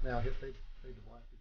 Now hit fade to black again.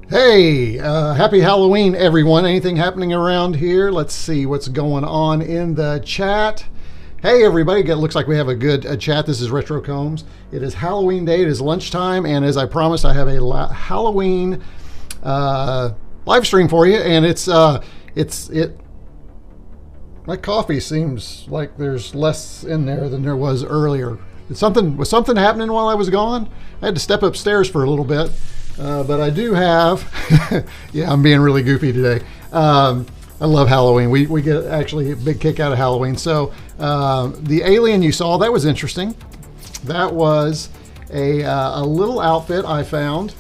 Hey, happy Halloween, everyone. Anything happening around here? Let's see what's going on in the chat. Hey, everybody. It looks like we have a good chat. This is retroCombs. It is Halloween day. It is lunchtime. And as I promised, I have a Halloween live stream for you. And my coffee seems like there's less in there than there was earlier. Was something happening while I was gone? I had to step upstairs for a little bit. But I do have, yeah, I'm being really goofy today. I love Halloween. We get actually a big kick out of Halloween. So the alien you saw, that was interesting. That was a little outfit I found.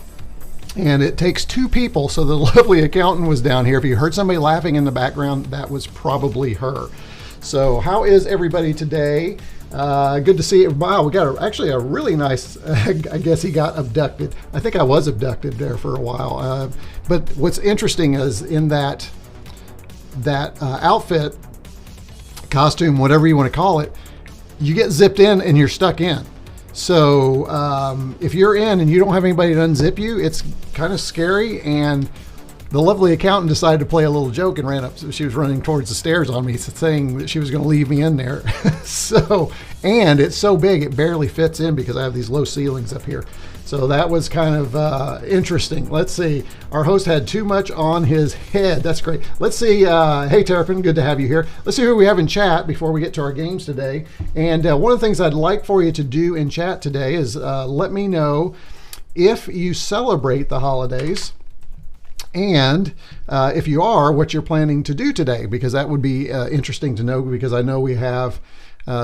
And it takes two people. So the lovely accountant was down here. If you heard somebody laughing in the background, that was probably her. So how is everybody today? Good to see you. Wow, we got actually a really nice, I guess he got abducted. I think I was abducted there for a while. But what's interesting is in that outfit, costume, whatever you want to call it, you get zipped in and you're stuck in. So if you're in and you don't have anybody to unzip you, it's kind of scary. And the lovely accountant decided to play a little joke and ran up. So she was running towards the stairs on me, saying that she was going to leave me in there. And it's so big, it barely fits in because I have these low ceilings up here. So that was kind of interesting. Let's see. Our host had too much on his head. That's great. Let's see. Hey, Terrapin, good to have you here. Let's see who we have in chat before we get to our games today. And one of the things I'd like for you to do in chat today is let me know if you celebrate the holidays. And if you are, what you're planning to do today, because that would be interesting to know, because I know we have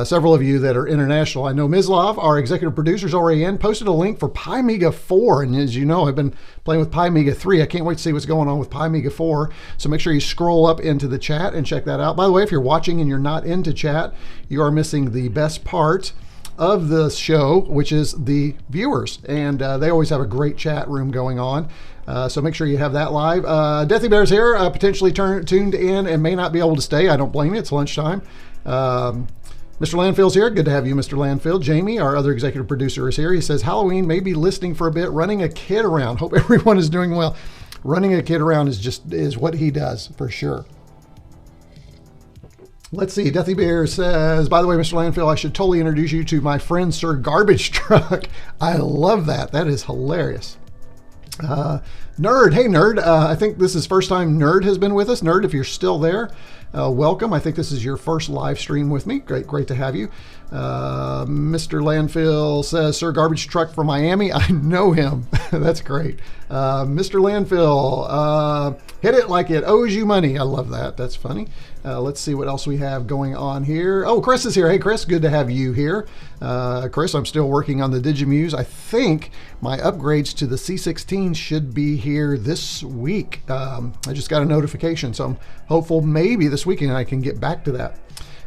several of you that are international. I know Mislav, our executive producer, is already in, posted a link for PyMega 4. And as you know, I've been playing with PyMega 3. I can't wait to see what's going on with PyMega 4. So make sure you scroll up into the chat and check that out. By the way, if you're watching and you're not into chat, you are missing the best part of the show, which is the viewers. And they always have a great chat room going on. So make sure you have that live. Deathy Bear's here, potentially tuned in and may not be able to stay. I don't blame you. It's lunchtime. Mr. Landfield's here. Good to have you, Mr. Landfield. Jamie, our other executive producer, is here. He says, Halloween, maybe listening for a bit, running a kid around. Hope everyone is doing well. Running a kid around is what he does, for sure. Let's see. Deathy Bear says, by the way, Mr. Landfield, I should totally introduce you to my friend, Sir Garbage Truck. I love that. That is hilarious. Nerd, hey Nerd, I think this is first time Nerd has been with us. Nerd, if you're still there, welcome. I think this is your first live stream with me. Great to have you. Mr. Landfill says, Sir Garbage Truck from Miami. I know him. That's great. Mr. Landfill, hit it like it owes you money. I love that. That's funny. Let's see what else we have going on here. Oh, Chris is here. Hey, Chris, good to have you here. Chris, I'm still working on the Digimuse. I think my upgrades to the C16 should be here this week. I just got a notification, so I'm hopeful maybe this weekend I can get back to that.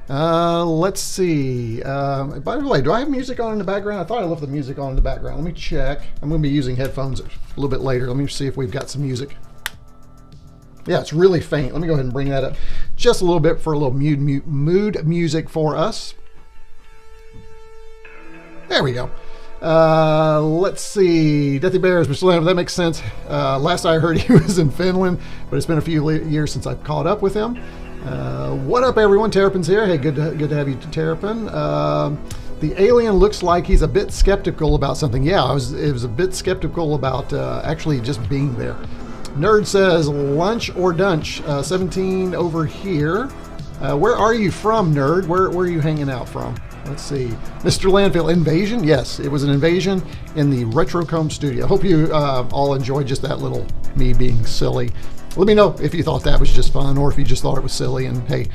Let's see. By the way, do I have music on in the background? I thought I left the music on in the background. Let me check. I'm going to be using headphones a little bit later. Let me see if we've got some music. Yeah, it's really faint. Let me go ahead and bring that up just a little bit for a little mood music for us. There we go. Let's see. Deathy Bears, Mr. Lamb, that makes sense. Last I heard he was in Finland, but it's been a few years since I've caught up with him. What up, everyone? Terrapin's here. Hey, good to have you, Terrapin. The alien looks like he's a bit skeptical about something. Yeah, it was a bit skeptical about actually just being there. Nerd says, lunch or dunch? 17 over here. Where are you from, Nerd? Where are you hanging out from? Let's see. Mr. Landfill, invasion? Yes, it was an invasion in the retroCombs studio. Hope you all enjoyed just that little me being silly. Let me know if you thought that was just fun or if you just thought it was silly. And hey,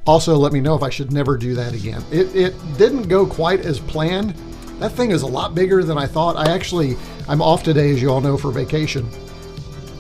also let me know if I should never do that again. It didn't go quite as planned. That thing is a lot bigger than I thought. I'm off today, as you all know, for vacation.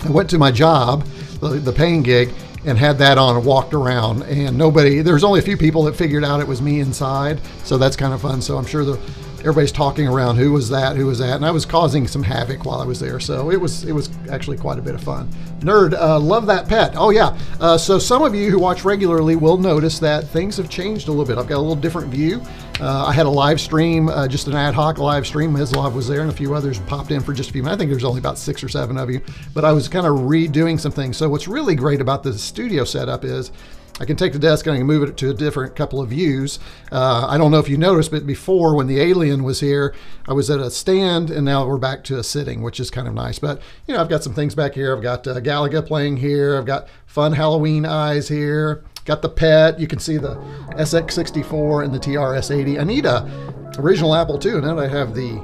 I went to my job, the paying gig, and had that on and walked around, and there's only a few people that figured out it was me inside, so that's kind of fun. So I'm sure everybody's talking around, who was that, and I was causing some havoc while I was there, so it was actually quite a bit of fun. Nerd, love that pet. Oh yeah, so some of you who watch regularly will notice that things have changed a little bit. I've got a little different view. I had a live stream, just an ad hoc live stream. Mislav was there and a few others popped in for just a few minutes. I think there's only about 6 or 7 of you, but I was kind of redoing some things. So what's really great about the studio setup is I can take the desk and I can move it to a different couple of views. I don't know if you noticed, but before, when the alien was here, I was at a stand, and now we're back to a sitting, which is kind of nice. But, you know, I've got some things back here. I've got Galaga playing here. I've got fun Halloween eyes here. Got the pet. You can see the SX64 and the TRS-80. I need a original Apple II, and then I have the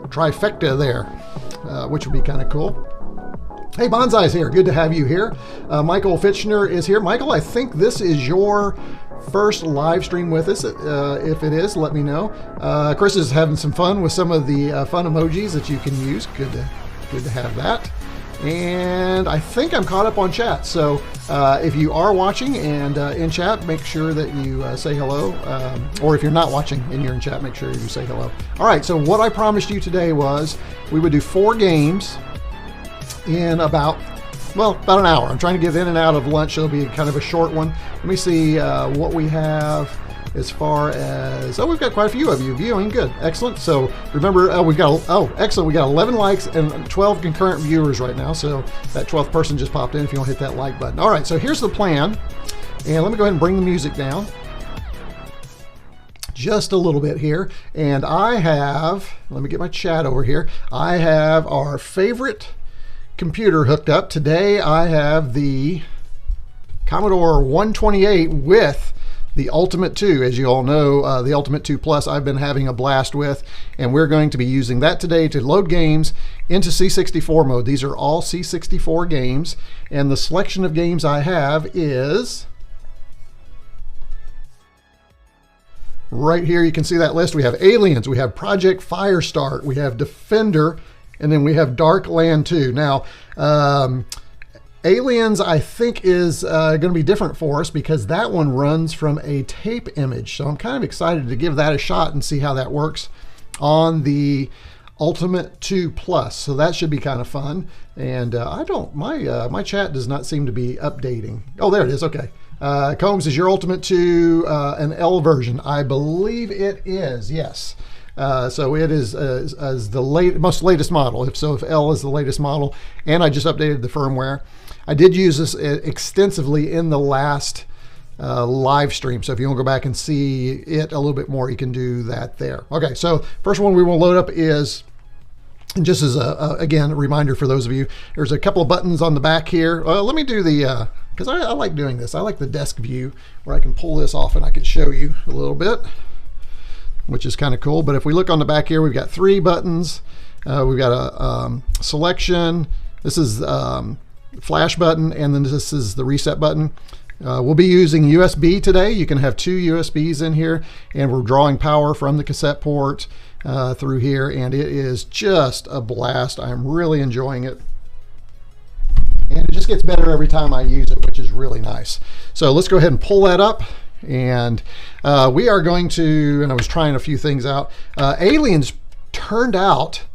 trifecta there, which would be kind of cool. Hey, Bonsai's here. Good to have you here. Michael Fitchner is here. Michael, I think this is your first live stream with us. If it is, let me know. Chris is having some fun with some of the fun emojis that you can use. Good to have that. And I think I'm caught up on chat. So if you are watching and in chat, make sure that you say hello. Or if you're not watching and you're in chat, make sure you say hello. All right, so what I promised you today was we would do 4 games in about an hour. I'm trying to get in and out of lunch. It'll be kind of a short one. Let me see what we have as far as, we've got quite a few of you viewing. Good, excellent. So remember, excellent. We got 11 likes and 12 concurrent viewers right now. So that 12th person just popped in if you want to hit that like button. All right, so here's the plan. And let me go ahead and bring the music down just a little bit here. And I have, let me get my chat over here. I have our favorite computer hooked up. Today I have the Commodore 128 with the Ultimate 2. As you all know, the Ultimate 2 Plus I've been having a blast with, and we're going to be using that today to load games into C64 mode. These are all C64 games, and the selection of games I have is right here. You can see that list. We have Aliens, we have Project Firestart, we have Defender, and then we have Darkland 2. Now, Aliens, I think, is going to be different for us because that one runs from a tape image. So I'm kind of excited to give that a shot and see how that works on the Ultimate 2 Plus. So that should be kind of fun. And my chat does not seem to be updating. Oh, there it is. Okay. Combs, is your Ultimate 2 an L version? I believe it is. Yes. So it is as the most latest model. If L is the latest model, and I just updated the firmware. I did use this extensively in the last live stream. So if you want to go back and see it a little bit more, you can do that there. Okay, so first one we want to load up is, and just as again, a reminder for those of you, there's a couple of buttons on the back here. Let me do the, because I like doing this. I like the desk view where I can pull this off and I can show you a little bit, which is kind of cool. But if we look on the back here, we've got 3 buttons. We've got a selection. This is flash button, and then this is the reset button. We'll be using USB today. You can have 2 USBs in here, and we're drawing power from the cassette port through here, and it is just a blast. I'm really enjoying it, and it just gets better every time I use it, which is really nice. So let's go ahead and pull that up, and we are going to, and I was trying a few things out. Aliens turned out,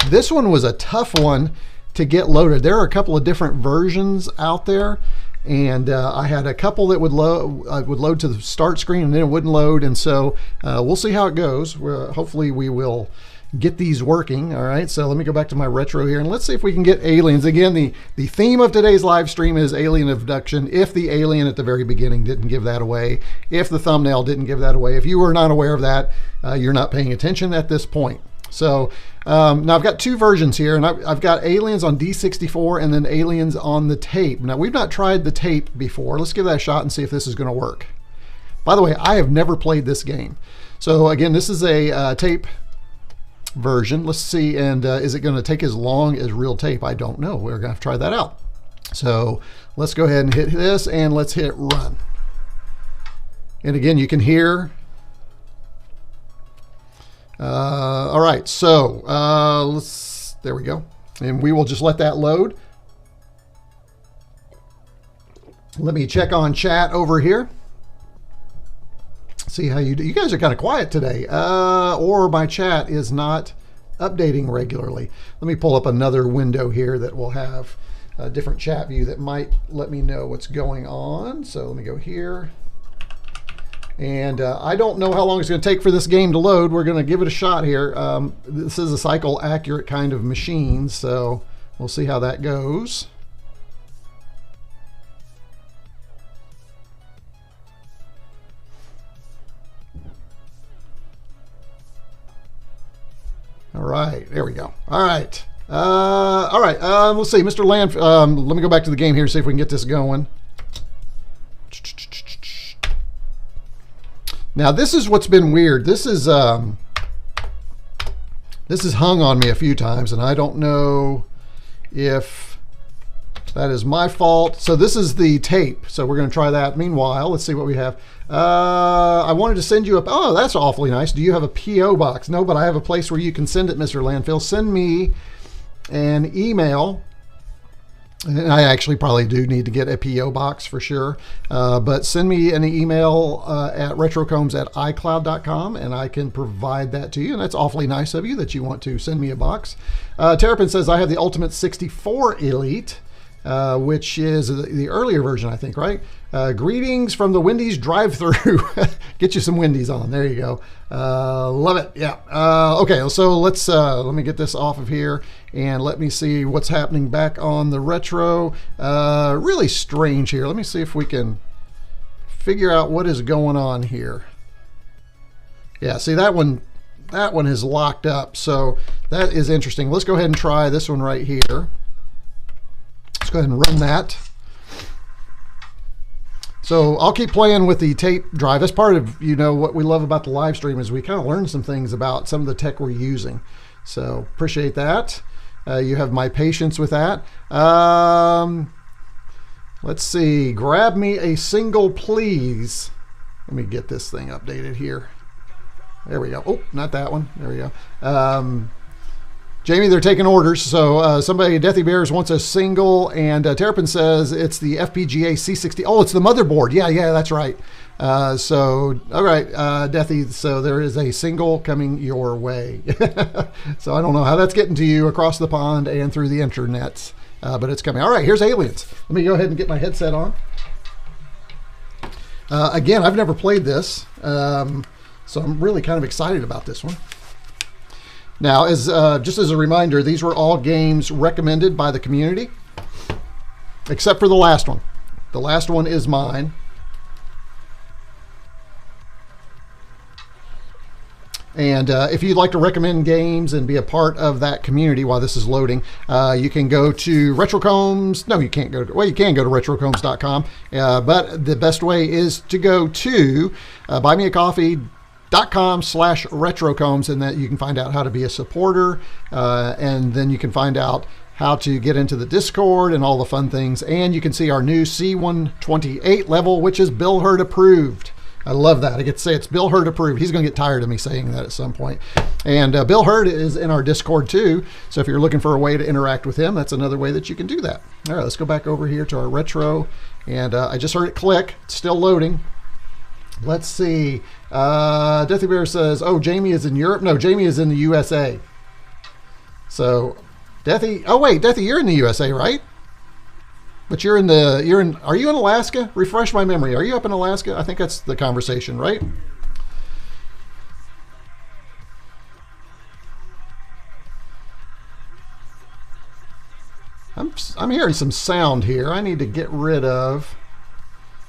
this one was a tough one to get loaded. There are a couple of different versions out there, and I had a couple that would load to the start screen and then it wouldn't load, and so we'll see how it goes. Hopefully we will get these working. All right, so let me go back to my retro here and let's see if we can get Aliens. Again, the theme of today's live stream is alien abduction. If the alien at the very beginning didn't give that away, if the thumbnail didn't give that away, if you were not aware of that, you're not paying attention at this point. So now I've got 2 versions here, and I've got Aliens on D64 and then Aliens on the tape. Now we've not tried the tape before. Let's give that a shot and see if this is going to work. By the way, I have never played this game. So again, this is a tape version. Let's see, and is it going to take as long as real tape? I don't know. We're going to have to try that out. So let's go ahead and hit this, and let's hit run. And again, you can hear. All right, so there we go. And we will just let that load. Let me check on chat over here. See how you do. You guys are kind of quiet today, or my chat is not updating regularly. Let me pull up another window here that will have a different chat view that might let me know what's going on. So let me go here. And I don't know how long it's going to take for this game to load. We're going to give it a shot here. This is a cycle accurate kind of machine, so we'll see how that goes. All right, there we go. All right. Let's see, Mr. Land. Let me go back to the game here and see if we can get this going. Now this is what's been weird. This is hung on me a few times, and I don't know if that is my fault. So this is the tape. So we're going to try that. Meanwhile, let's see what we have. I wanted to send you a, oh, that's awfully nice. Do you have a P.O. box? No, but I have a place where you can send it, Mr. Landfill. Send me an email And I actually probably do need to get a PO box for sure. But send me an email at retrocombs@icloud.com and I can provide that to you. And that's awfully nice of you that you want to send me a box. Terrapin says, I have the Ultimate 64 Elite, which is the earlier version, I think, right? Greetings from the Wendy's drive-thru. Get you some Wendy's on. There you go. Love it. Yeah. Okay, so let's let me get this off of here and let me see what's happening back on the retro. Really strange here. Let me see if we can figure out what is going on here. Yeah, see that one is locked up. So that is interesting. Let's go ahead and try this one right here. Let's go ahead and run that. So I'll keep playing with the tape drive. That's part of, what we love about the live stream is we kind of learn some things about some of the tech we're using. So appreciate that. You have my patience with that. Let's see. Grab me a single, please. Let me get this thing updated here. There we go. Oh, not that one. There we go. Jamie, they're taking orders. So somebody, Deathy Bears, wants a single, and Terrapin says it's the FPGA C60. Oh, it's the motherboard. Yeah, that's right. So, all right, Deathy, so there is a single coming your way. So I don't know how that's getting to you across the pond and through the internets, but it's coming. All right, here's Aliens. Let me go ahead and get my headset on. Again, I've never played this, so I'm really kind of excited about this one. Now, just as a reminder, these were all games recommended by the community, except for the last one. The last one is mine. And if you'd like to recommend games and be a part of that community while this is loading, you can go to retroCombs. No, you can't go to, well, you can go to retrocombs.com, but the best way is to go to buymeacoffee.com/retrocombs, and that you can find out how to be a supporter, and then you can find out how to get into the Discord and all the fun things, and you can see our new C128 level, which is Bill Hurd approved. I love that. I get to say it's Bill Hurd approved. He's going to get tired of me saying that at some point. And Bill Hurd is in our Discord too, so if you're looking for a way to interact with him, that's another way that you can do that. All right, let's go back over here to our retro, and I just heard it click. It's still loading. Let's see. Deathy Bear says, oh, Jamie is in Europe. No, Jamie is in the USA. So, Deathy, oh wait, Deathy, you're in the USA, right? But are you in Alaska? Refresh my memory. Are you up in Alaska? I think that's the conversation, right? I'm hearing some sound here. I need to get rid of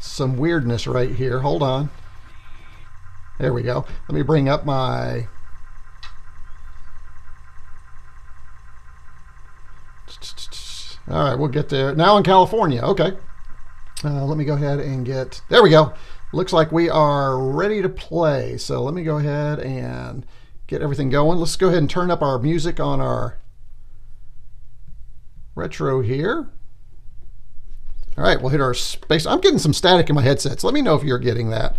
some weirdness right here. Hold on. There we go. Let me bring up my... All right, we'll get there. Now in California. Okay. Let me go ahead and get... There we go. Looks like we are ready to play. So let me go ahead and get everything going. Let's go ahead and turn up our music on our retro here. All right, we'll hit our space. I'm getting some static in my headsets. Let me know if you're getting that.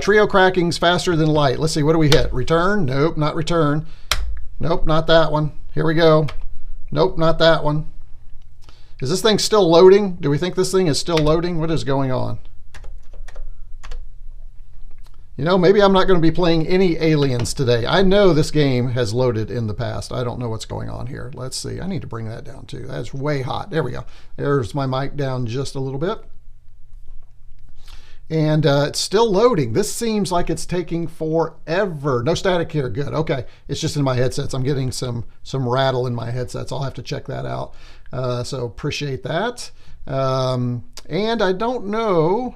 Trio cracking's faster than light. Let's see, what do we hit? Return? Nope, not return. Nope, not that one. Here we go. Nope, not that one. Is this thing still loading? Do we think this thing is still loading? What is going on? Maybe I'm not going to be playing any Aliens today. I know this game has loaded in the past. I don't know what's going on here. Let's see. I need to bring that down too. That's way hot. There we go. There's my mic down just a little bit. And it's still loading. This seems like it's taking forever. No static here. Good. Okay. It's just in my headsets. I'm getting some rattle in my headsets. I'll have to check that out. So appreciate that. And I don't know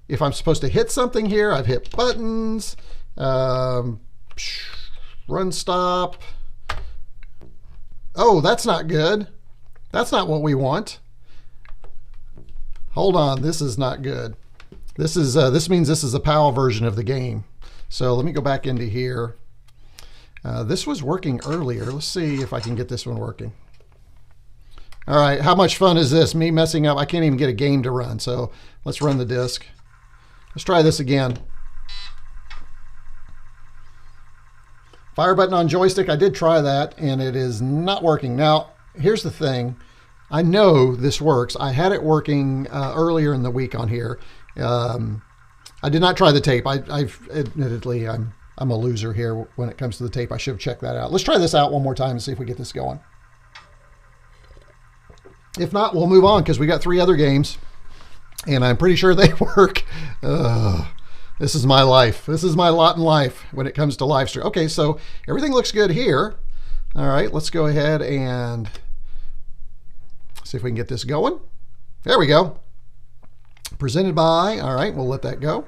if I'm supposed to hit something here. I've hit buttons, run stop. Oh, that's not good. That's not what we want. Hold on, this is not good. This means this is a PAL version of the game. So let me go back into here. This was working earlier. Let's see if I can get this one working. All right, how much fun is this? Me messing up. I can't even get a game to run. So let's run the disk. Let's try this again. Fire button on joystick. I did try that and it is not working. Now, here's the thing. I know this works. I had it working earlier in the week on here. I did not try the tape. Admittedly, I'm a loser here when it comes to the tape. I should have checked that out. Let's try this out one more time and see if we get this going. If not, we'll move on because we got 3 other games, and I'm pretty sure they work. This is my life. This is my lot in life when it comes to Livestream. Okay, so everything looks good here. All right, let's go ahead and see if we can get this going. There we go. Presented by, all right, we'll let that go.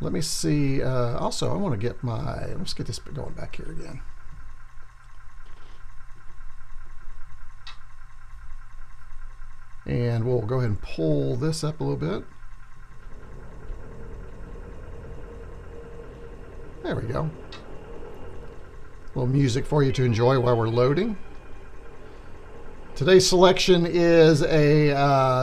Let me see. Also, I want to get my, let's get this going back here again. And we'll go ahead and pull this up a little bit. There we go. A little music for you to enjoy while we're loading. Today's selection is a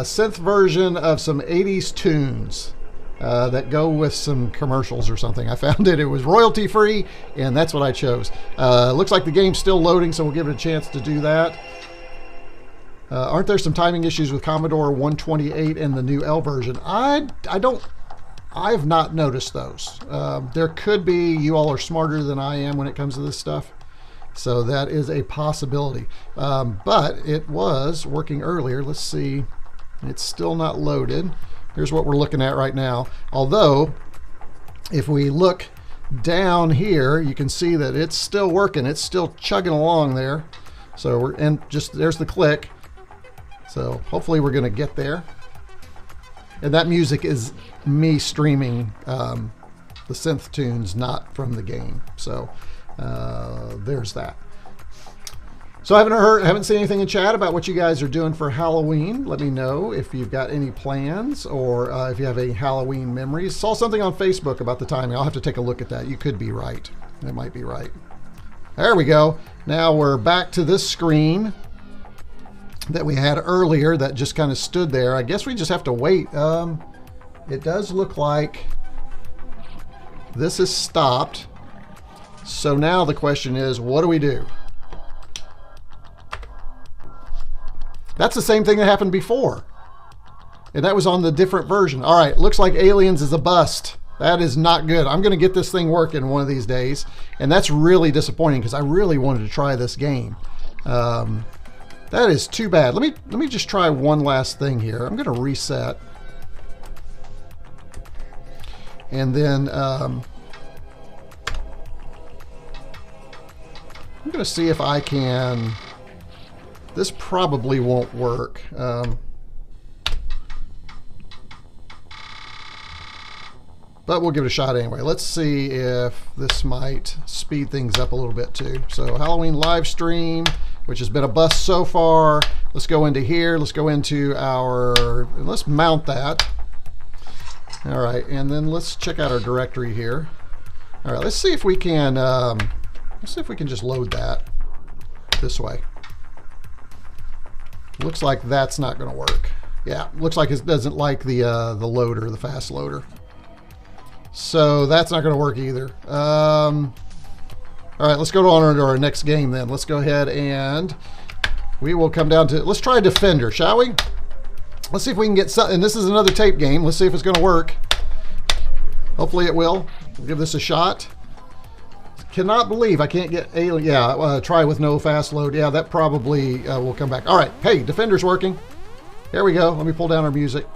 synth version of some 80s tunes that go with some commercials or something. I found it was royalty free, and that's what I chose. Looks like the game's still loading, so we'll give it a chance to do that. Aren't there some timing issues with Commodore 128 and the new L version? I've not noticed those. There could be. You all are smarter than I am when it comes to this stuff. So that is a possibility. But it was working earlier. Let's see. It's still not loaded. Here's what we're looking at right now. Although, if we look down here, you can see that it's still working. It's still chugging along there. So we're, and just there's the click. So hopefully we're going to get there. And that music is me streaming the synth tunes, not from the game. So there's that. So I haven't seen anything in chat about what you guys are doing for Halloween. Let me know if you've got any plans or if you have any Halloween memories. Saw something on Facebook about the timing. I'll have to take a look at that. You could be right. It might be right. There we go. Now we're back to this screen that we had earlier that just kind of stood there. I guess we just have to wait. It does look like this is stopped. So now the question is, what do we do? That's the same thing that happened before. And that was on the different version. All right, looks like Aliens is a bust. That is not good. I'm going to get this thing working one of these days. And that's really disappointing because I really wanted to try this game. That is too bad. Let me just try one last thing here. I'm going to reset. And then I'm going to see if I can... This probably won't work. But we'll give it a shot anyway. Let's see if this might speed things up a little bit too. So Halloween live stream, which has been a bust so far. Let's go into here. Let's go into our, let's mount that. All right, and then let's check out our directory here. All right, let's see if we can, just load that this way. Looks like that's not going to work. Yeah, looks like it doesn't like the loader, the fast loader. So that's not going to work either. All right, let's go on to our next game then. Let's go ahead and we will come down to, let's try Defender, shall we? Let's see if we can get something. And this is another tape game. Let's see if it's going to work. Hopefully it will. We'll give this a shot. Cannot believe I can't get Alien. Yeah, try with no fast load. Yeah, that probably will come back. All right, hey, Defender's working. There we go. Let me pull down our music.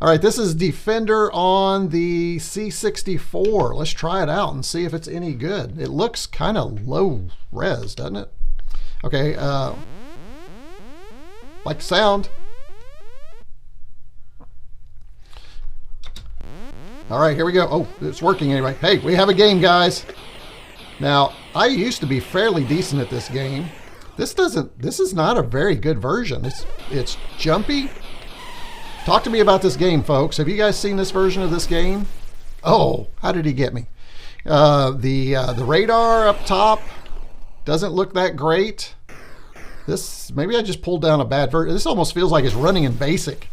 All right, this is Defender on the C64. Let's try it out and see if it's any good. It looks kind of low res, doesn't it? Okay, like the sound. All right, here we go. Oh, it's working anyway. Hey, we have a game, guys. Now, I used to be fairly decent at this game. This is not a very good version. It's jumpy. Talk to me about this game, folks. Have you guys seen this version of this game? Oh, how did he get me? The radar up top doesn't look that great. Maybe I just pulled down a bad version. This almost feels like it's running in BASIC.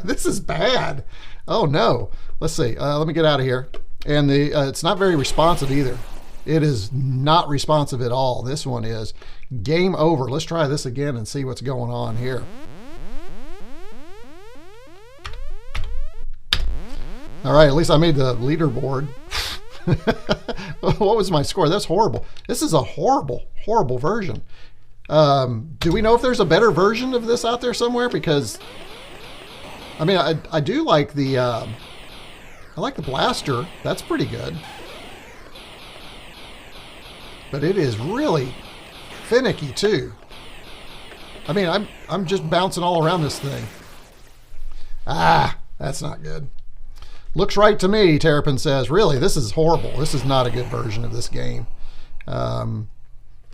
This is bad. Oh no. Let's see. Let me get out of here. And it's not very responsive either. It is not responsive at all. This one is. Game over. Let's try this again and see what's going on here. All right, at least I made the leaderboard. What was my score? That's horrible. This is a horrible, horrible version. Do we know if there's a better version of this out there somewhere? Because, I mean, I do like the, I like the blaster. That's pretty good. But it is really finicky too. I mean, I'm just bouncing all around this thing. Ah, that's not good. Looks right to me, Terrapin says. Really, this is horrible. This is not a good version of this game. I'm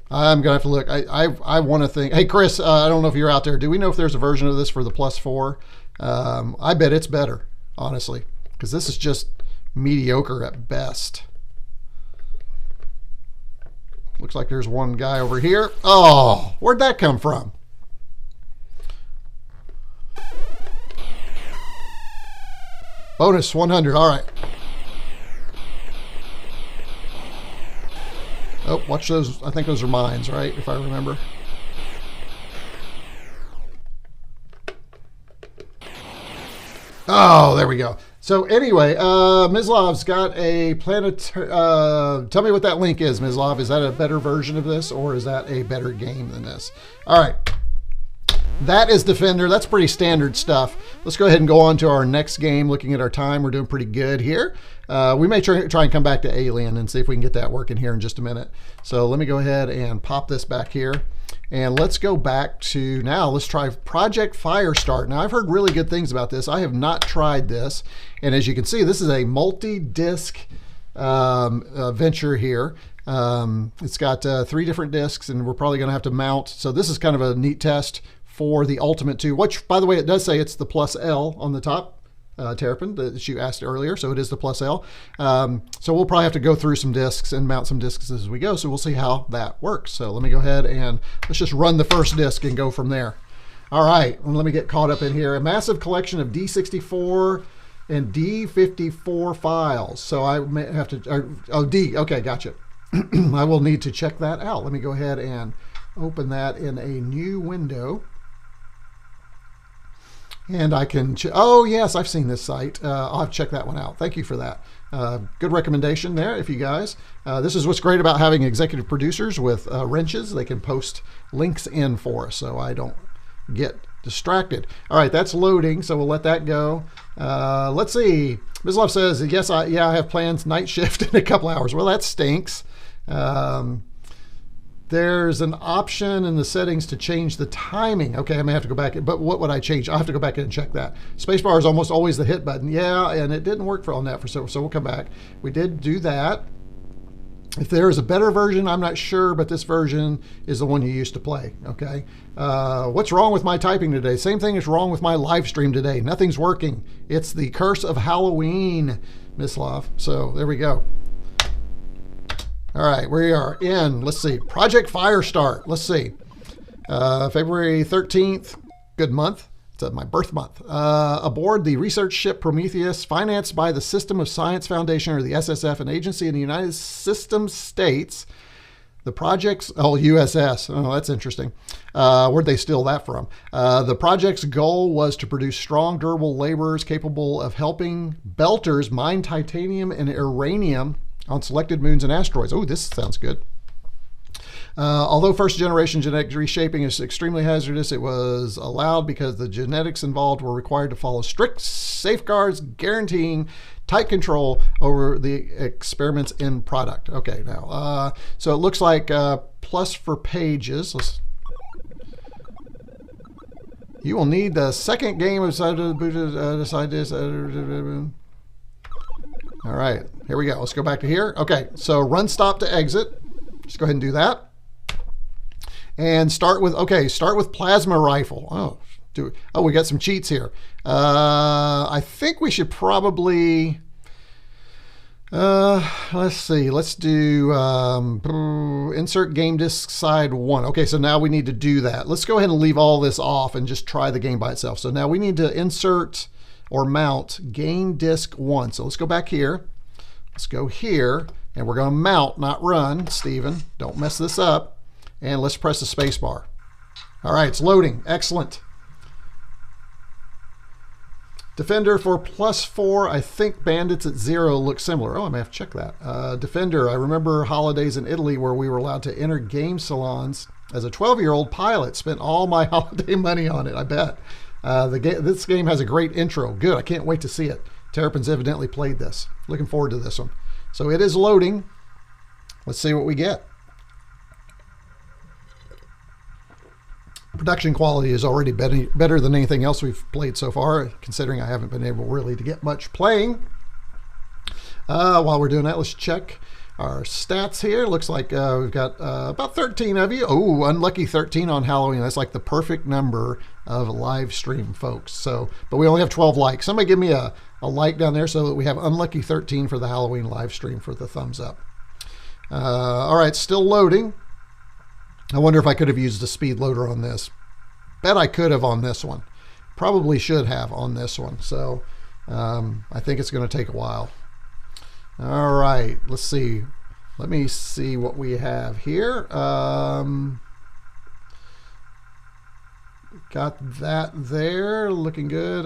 going to have to look. I want to think. Hey, Chris, I don't know if you're out there. Do we know if there's a version of this for the +4? I bet it's better, honestly, because this is just mediocre at best. Looks like there's one guy over here. Oh, where'd that come from? Bonus 100. All right. Oh, watch those. I think those are mines, right? If I remember. Oh, there we go. So anyway, Mislav's got a planet. Tell me what that link is, Mislav. Is that a better version of this, or is that a better game than this? All right. That is Defender. That's pretty standard stuff. Let's go ahead and go on to our next game. Looking at our time, we're doing pretty good here. We may try and come back to Alien and see if we can get that working here in just a minute. So let me go ahead and pop this back here. And let's go back to now. Let's try Project Firestart. Now, I've heard really good things about this. I have not tried this. And as you can see, this is a multi-disc venture here. It's got 3 different discs, and we're probably going to have to mount. So this is kind of a neat test for the Ultimate 2, which, by the way, it does say it's the +L on the top, Terrapin, that you asked earlier, so it is the +L. So we'll probably have to go through some discs and mount some discs as we go, so we'll see how that works. So let me go ahead and let's just run the first disc and go from there. All right, and let me get caught up in here. A massive collection of D64 and D54 files. So I may have to, okay, gotcha. I will need to check that out. Let me go ahead and open that in a new window. And I can, oh yes, I've seen this site. I'll have to check that one out. Thank you for that. Good recommendation there, if you guys. This is what's great about having executive producers with wrenches. They can post links in for us so I don't get distracted. All right, that's loading, so we'll let that go. Let's see. Mislav says, yes, I have plans night shift in a couple hours. Well, that stinks. There's an option in the settings to change the timing. Okay, I may have to go back, but what would I change? I'll have to go back in and check that. Spacebar is almost always the hit button. Yeah, and it didn't work on that, so we'll come back. We did do that. If there is a better version, I'm not sure, but this version is the one you used to play, okay? What's wrong with my typing today? Same thing is wrong with my live stream today. Nothing's working. It's the curse of Halloween, Mislav. So there we go. All right, we are in, let's see, Project Firestart. Let's see, February 13th, good month. It's my birth month. Aboard the research ship Prometheus, financed by the System of Science Foundation, or the SSF, an agency in the United System States. The project's, USS, oh, that's interesting. Where'd they steal that from? The project's goal was to produce strong, durable laborers capable of helping belters mine titanium and uranium on selected moons and asteroids. Oh, this sounds good. Although first-generation genetic reshaping is extremely hazardous, it was allowed because the genetics involved were required to follow strict safeguards guaranteeing tight control over the experiments in product. Okay, now, so it looks like plus for pages. You will need the second game of decide this. All right, here we go. Let's go back to here. Okay, so run stop to exit. Just go ahead and do that. And start with, start with plasma rifle. We got some cheats here. I think we should probably, let's see, let's do insert game disk side 1. Okay, so now we need to do that. Let's go ahead and leave all this off and just try the game by itself. So now we need to insert or mount gain disk 1. So let's go back here. Let's go here, and we're going to mount, not run. Steven, don't mess this up. And let's press the space bar. All right, it's loading. Excellent. Defender for +4. I think Bandits at 0 look similar. Oh, I may have to check that. Defender, I remember holidays in Italy where we were allowed to enter game salons. As a 12-year-old pilot, spent all my holiday money on it, I bet. This game has a great intro. Good, I can't wait to see it. Terrapin's evidently played this. Looking forward to this one. So it is loading. Let's see what we get. Production quality is already better than anything else we've played so far, considering I haven't been able really to get much playing. While we're doing that, let's check our stats here. Looks like we've got about 13 of you. Oh, unlucky 13 on Halloween. That's like the perfect number of live stream folks. So, but we only have 12 likes. Somebody give me a like down there so that we have unlucky 13 for the Halloween live stream for the thumbs up. All right, still loading. I wonder if I could have used the speed loader on this. Bet I could have on this one. Probably should have on this one. So I think it's going to take a while. All right, let's see. Let me see what we have here. Got that there, looking good.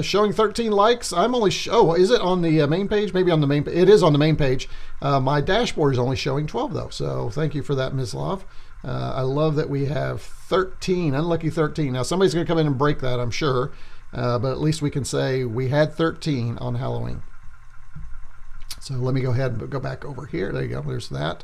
Showing 13 likes. I'm only, oh, is it on the main page? Maybe on the main, it is on the main page. My dashboard is only showing 12 though. So thank you for that, Mislav. I love that we have 13, unlucky 13. Now somebody's gonna come in and break that, I'm sure. But at least we can say we had 13 on Halloween. So let me go ahead and go back over here. There you go, there's that.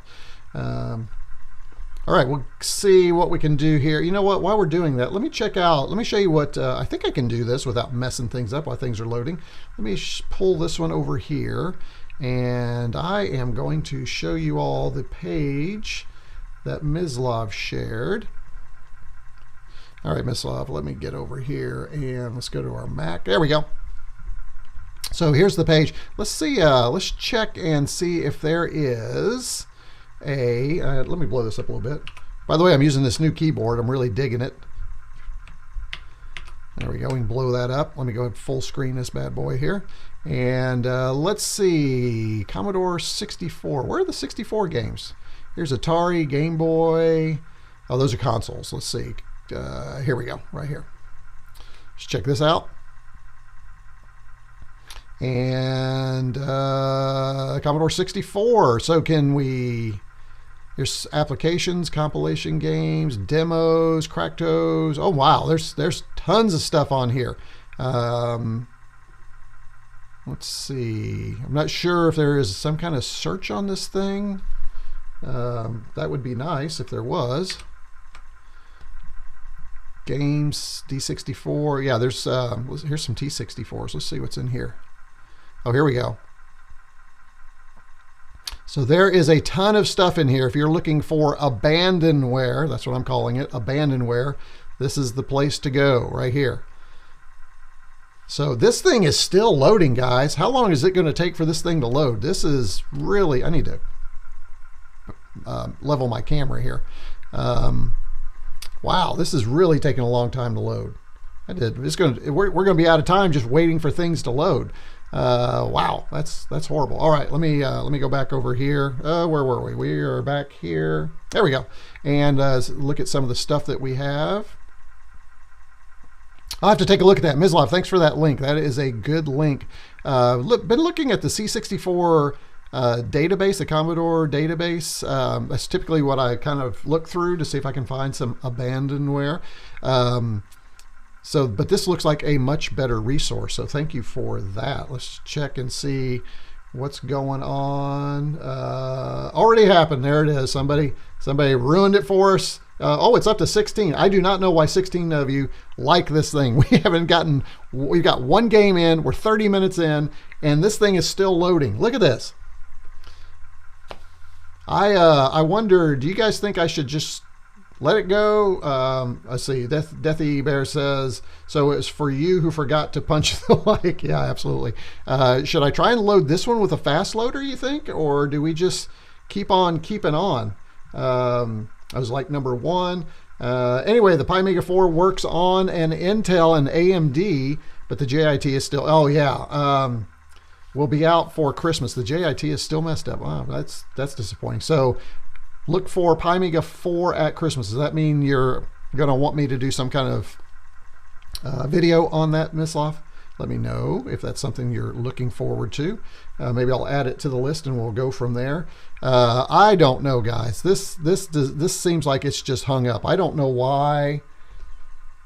All right, we'll see what we can do here. You know what, while we're doing that, let me check out, let me show you what, I think I can do this without messing things up while things are loading. Let me pull this one over here, and I am going to show you all the page that Mislav shared. All right, Mislav, let me get over here, and let's go to our Mac. There we go. So here's the page. Let's see, let's check and see if there is let me blow this up a little bit. By the way, I'm using this new keyboard. I'm really digging it. There we go. We can blow that up. Let me go ahead and full screen this bad boy here. And let's see. Commodore 64. Where are the 64 games? Here's Atari, Game Boy. Oh, those are consoles. Let's see. Here we go. Right here. Let's check this out. And Commodore 64. So can we... There's applications, compilation games, demos, Cractos. Oh wow, there's tons of stuff on here. Let's see. I'm not sure if there is some kind of search on this thing. That would be nice if there was. Games, D64. Yeah, there's here's some T64s. Let's see what's in here. Oh, here we go. So there is a ton of stuff in here. If you're looking for abandonware, that's what I'm calling it, abandonware, this is the place to go right here. So this thing is still loading, guys. How long is it going to take for this thing to load? This is really, I need to level my camera here. Wow, this is really taking a long time to load. We're going to be out of time just waiting for things to load. Wow, that's horrible. All right, let me go back over here. Where were we? We are back here. There we go. And look at some of the stuff that we have. I'll have to take a look at that. Mislav, thanks for that link. That is a good link. Been looking at the C64 database, the Commodore database. That's typically what I kind of look through to see if I can find some abandonware. But this looks like a much better resource, so thank you for that. Let's check and see what's going on. Already happened. There it is. Somebody ruined it for us. Oh, it's up to 16. I do not know why 16 of you like this thing. We've got one game in, we're 30 minutes in, and this thing is still loading. Look at this. I wonder, do you guys think I should just let it go? Let's see. Deathy Bear says, so it's for you who forgot to punch the like. Yeah, absolutely. Should I try and load this one with a fast loader, you think? Or do we just keep on keeping on? I was like number one. Anyway, the Pi Mega 4 works on an Intel and AMD, but the JIT is still, oh yeah, will be out for Christmas. The JIT is still messed up. Wow, that's disappointing. So look for Pymega 4 at Christmas. Does that mean you're going to want me to do some kind of video on that, Mislav? Let me know if that's something you're looking forward to. Maybe I'll add it to the list and we'll go from there. I don't know, guys. This seems like it's just hung up. I don't know why.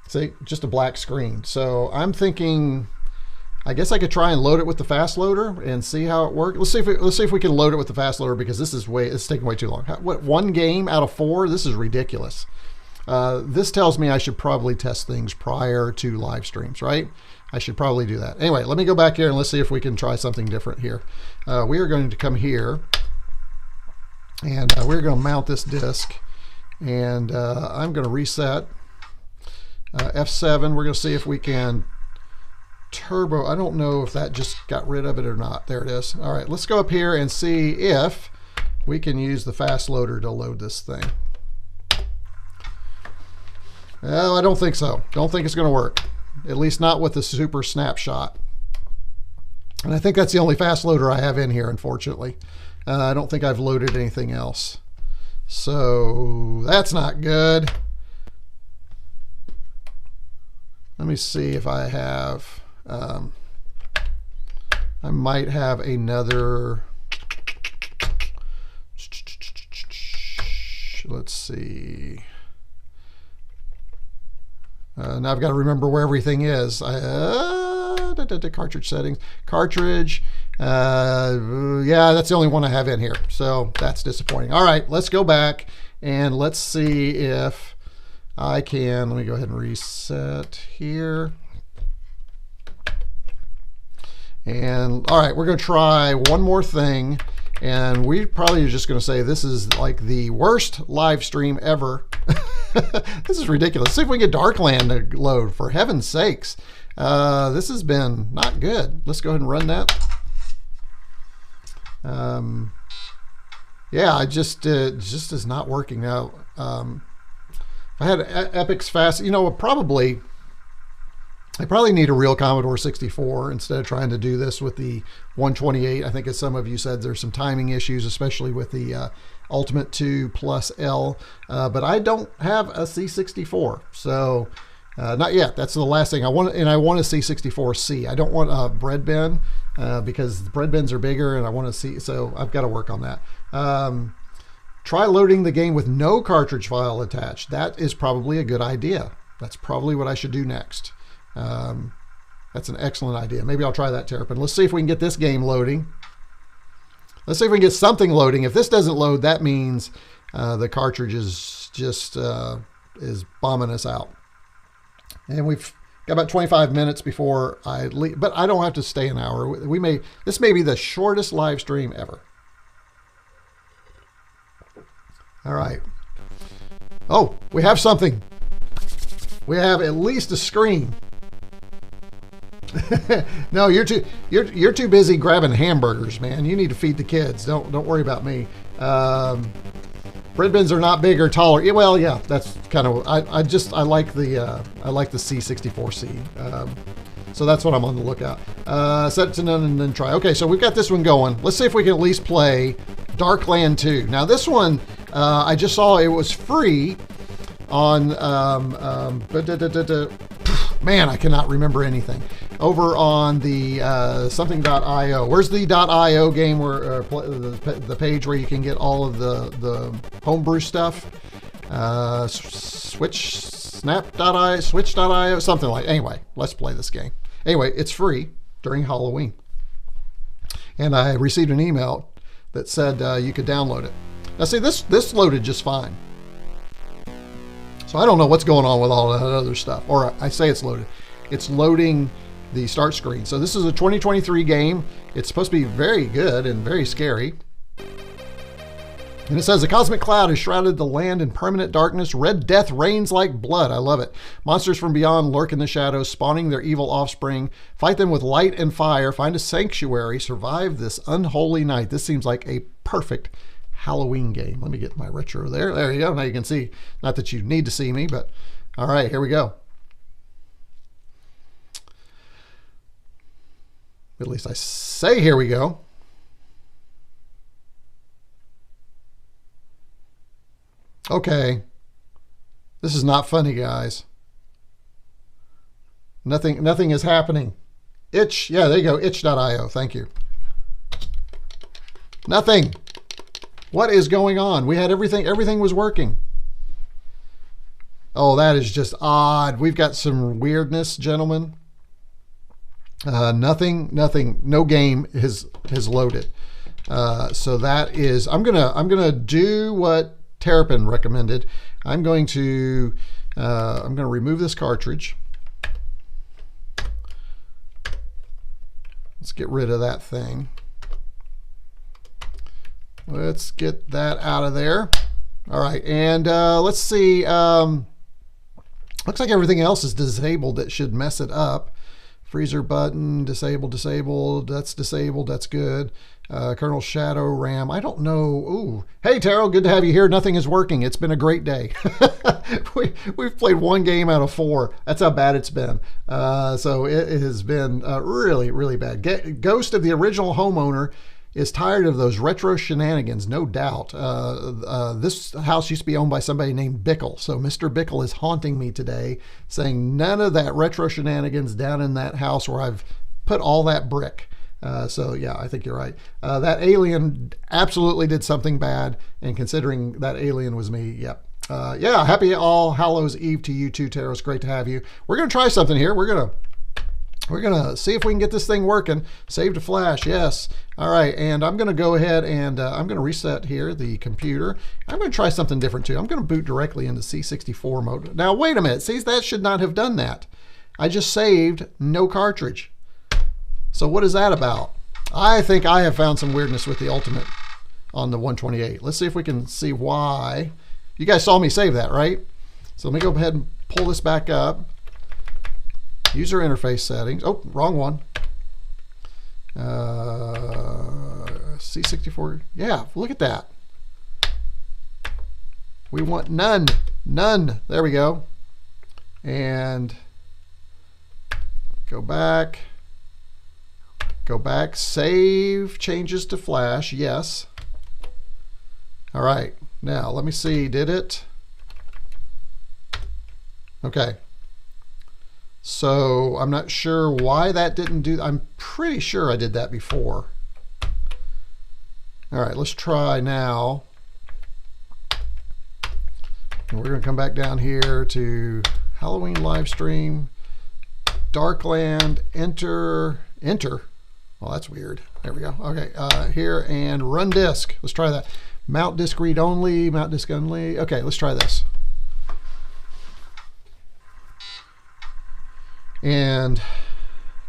See, just a black screen. So I'm thinking, I guess I could try and load it with the fast loader and see how it works. Let's see if we can load it with the fast loader, because it's taking way too long. What, 1 game out of 4? This is ridiculous. This tells me I should probably test things prior to live streams, right? I should probably do that. Anyway, let me go back here and let's see if we can try something different here. We are going to come here and we're going to mount this disk, and I'm going to reset F7. We're going to see if we can turbo. I don't know if that just got rid of it or not. There it is. All right, let's go up here and see if we can use the fast loader to load this thing. Well, I don't think so. Don't think it's going to work. At least not with the super snapshot. And I think that's the only fast loader I have in here, unfortunately. I don't think I've loaded anything else. So that's not good. Let me see if I have, I might have another, let's see. Now I've got to remember where everything is. Cartridge settings, cartridge. Yeah, that's the only one I have in here. So that's disappointing. All right, let's go back and let's see if I can. Let me go ahead and reset here. And all right, we're going to try one more thing. And we probably are just going to say this is like the worst live stream ever. This is ridiculous. See if we can get Darkland to load, for heaven's sakes. This has been not good. Let's go ahead and run that. Yeah, it just is not working now. If I had Epic's fast, you know, I probably need a real Commodore 64 instead of trying to do this with the 128. I think, as some of you said, there's some timing issues, especially with the Ultimate 2+L. But I don't have a C64, so not yet. That's the last thing I want, and I want a C64C. I don't want a bread bin because the bread bins are bigger, and I want to see. So I've got to work on that. Try loading the game with no cartridge file attached. That is probably a good idea. That's probably what I should do next. That's an excellent idea. Maybe I'll try that, Terrapin. Let's see if we can get this game loading. Let's see if we can get something loading. If this doesn't load, that means the cartridge is just is bombing us out. And we've got about 25 minutes before I leave, but I don't have to stay an hour. This may be the shortest live stream ever. All right. Oh, we have something. We have at least a screen. No, you're too busy grabbing hamburgers, man. You need to feed the kids. Don't worry about me. Bread bins are not big or taller. Yeah, well, yeah, that's kind of. I like the C64C. So that's what I'm on the lookout. Set it to none and then try. Okay, so we've got this one going. Let's see if we can at least play Darkland 2. Now this one, I just saw it was free on. Man, I cannot remember anything. Over on the something.io. Where's the .io game where the page where you can get all of the homebrew stuff? Snap.io, switch.io, something like. Anyway, let's play this game. Anyway, it's free during Halloween, and I received an email that said you could download it. Now, see, this loaded just fine. So I don't know what's going on with all that other stuff. Or I say it's loaded. It's loading the start screen. So this is a 2023 game. It's supposed to be very good and very scary. And it says, a cosmic cloud has shrouded the land in permanent darkness. Red death rains like blood. I love it. Monsters from beyond lurk in the shadows, spawning their evil offspring. Fight them with light and fire. Find a sanctuary. Survive this unholy night. This seems like a perfect Halloween game. Let me get my retro there. There you go. Now you can see. Not that you need to see me, but all right, here we go. At least I say, here we go. Okay. This is not funny, guys. Nothing is happening. Itch. Yeah, there you go. Itch.io. Thank you. Nothing. What is going on? We had everything. Everything was working. Oh, that is just odd. We've got some weirdness, gentlemen. Nothing. No game has loaded. So that is. I'm gonna do what Terrapin recommended. I'm going to remove this cartridge. Let's get rid of that thing. Let's get that out of there. All right, and let's see. Looks like everything else is disabled. That should mess it up. Freezer button, disabled. That's disabled. That's good. Kernel shadow RAM. I don't know. Ooh. Hey, Taro, good to have you here. Nothing is working. It's been a great day. We've played 1 game out of 4. That's how bad it's been. So it has been really, really bad. Ghost of the original homeowner is tired of those retro shenanigans, no doubt. This house used to be owned by somebody named Bickle. So Mr. Bickle is haunting me today, saying none of that retro shenanigans down in that house where I've put all that brick. So yeah, I think you're right. That alien absolutely did something bad, and considering that alien was me, yep. Yeah, happy All Hallows Eve to you too, Taro. It's great to have you. We're gonna try something here. We're gonna see if we can get this thing working. Save to flash, yes. All right, and I'm gonna go ahead and I'm gonna reset here the computer. I'm gonna try something different too. I'm gonna boot directly into C64 mode. Now wait a minute, see, that should not have done that. I just saved no cartridge. So what is that about? I think I have found some weirdness with the Ultimate on the 128. Let's see if we can see why. You guys saw me save that, right? So let me go ahead and pull this back up. User interface settings. Oh, wrong one. C64. Yeah, look at that. We want none. None. There we go. And go back. Go back. Save changes to flash. Yes. All right. Now, let me see. Did it? Okay. So I'm not sure why that didn't do. I'm pretty sure I did that before. All right, let's try now. And we're going to come back down here to Halloween live stream, Darkland, enter. Oh, that's weird. There we go. Okay, here and run disk. Let's try that. Mount disk read only. Mount disk only. Okay, let's try this. And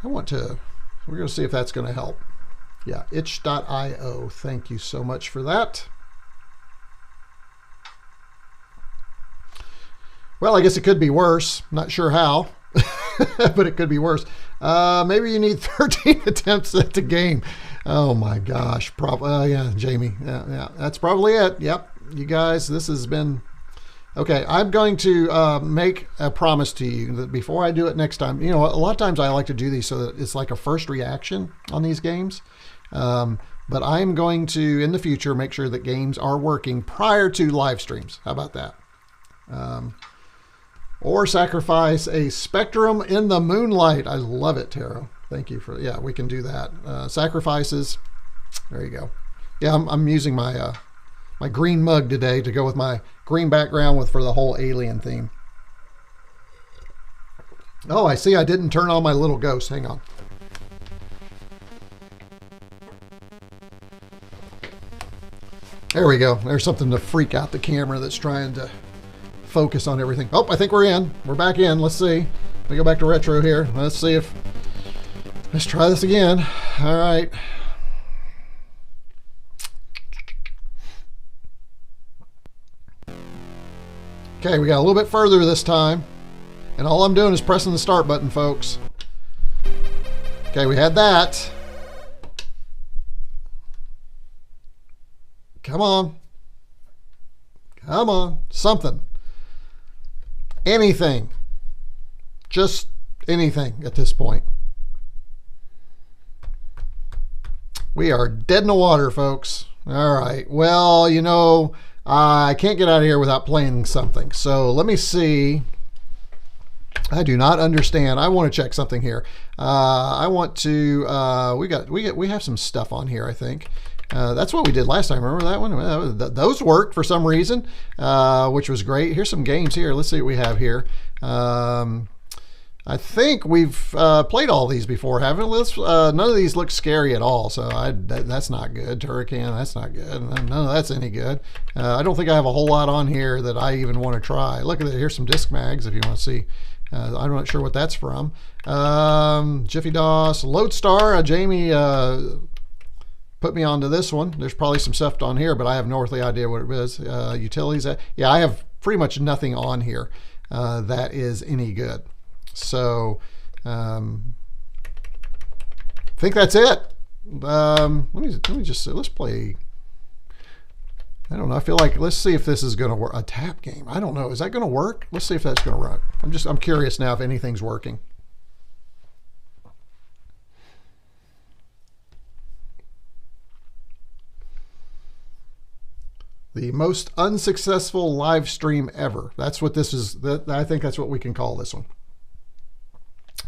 we're going to see if that's going to help. Yeah, itch.io. Thank you so much for that. Well, I guess it could be worse. Not sure how, but it could be worse. Maybe you need 13 attempts at the game. Oh my gosh. Yeah, Jamie. Yeah, that's probably it. Yep. You guys, this has been... Okay, I'm going to make a promise to you that before I do it next time, you know, a lot of times I like to do these so that it's like a first reaction on these games. But I'm going to, in the future, make sure that games are working prior to live streams. How about that? Or sacrifice a Spectrum in the moonlight. I love it, Taro. Thank you for, yeah, we can do that. Sacrifices. There you go. Yeah, I'm using my my green mug today to go with my green background for the whole alien theme. Oh, I see I didn't turn on my little ghost. Hang on. There we go. There's something to freak out the camera that's trying to focus on everything. Oh, I think we're in. We're back in. Let's see. Let me go back to retro here. Let's see if... Let's try this again. All right. Okay, we got a little bit further this time. And all I'm doing is pressing the start button, folks. Okay, we had that. Come on. Come on. Something. Anything. Just anything at this point. We are dead in the water, folks. All right. Well, you know, I can't get out of here without playing something. So let me see. I do not understand. I want to check something here. I want to. We have some stuff on here, I think. That's what we did last time. Remember that one? Those worked for some reason, which was great. Here's some games here. Let's see what we have here. I think we've played all these before, haven't we? None of these look scary at all, so that's not good. Turrican, that's not good. None of that's any good. I don't think I have a whole lot on here that I even want to try. Look at it. Here's some disc mags if you want to see. I'm not sure what that's from. Jiffy DOS, Lodestar. Jamie put me onto this one. There's probably some stuff on here, but I have no earthly idea what it is. Utilities. Yeah, I have pretty much nothing on here that is any good. So I think that's it. Let me just let's play. I don't know. I feel like let's see if this is going to work. A tap game. I don't know. Is that going to work? Let's see if that's going to work. I'm curious now if anything's working. The most unsuccessful live stream ever. That's what this is. I think that's what we can call this one.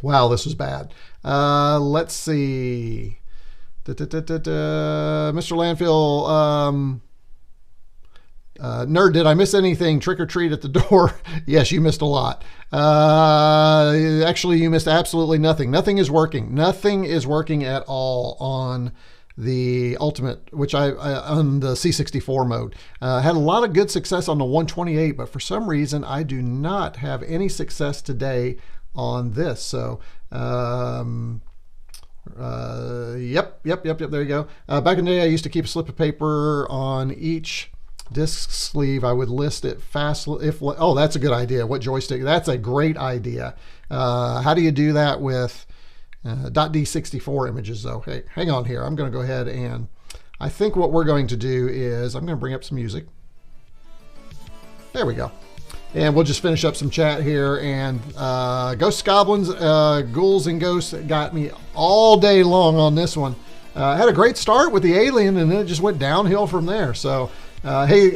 Wow, this was bad. Let's see. Mr. Landfill. Nerd, did I miss anything? Trick or treat at the door? Yes, you missed a lot. Actually, you missed absolutely nothing. Nothing is working. Nothing is working at all on the Ultimate, which on the C64 mode. Had a lot of good success on the 128, but for some reason, I do not have any success today on this. So, yep, there you go. Back in the day, I used to keep a slip of paper on each disc sleeve. I would list it fast. Oh, that's a good idea. What joystick? That's a great idea. How do you do that with .d64 images though? Hey, hang on here. I'm going to go ahead and I think what we're going to do is I'm going to bring up some music. There we go. And we'll just finish up some chat here. And Ghosts, Goblins, Ghouls and Ghosts got me all day long on this one. Had a great start with the Alien and then it just went downhill from there. So hey,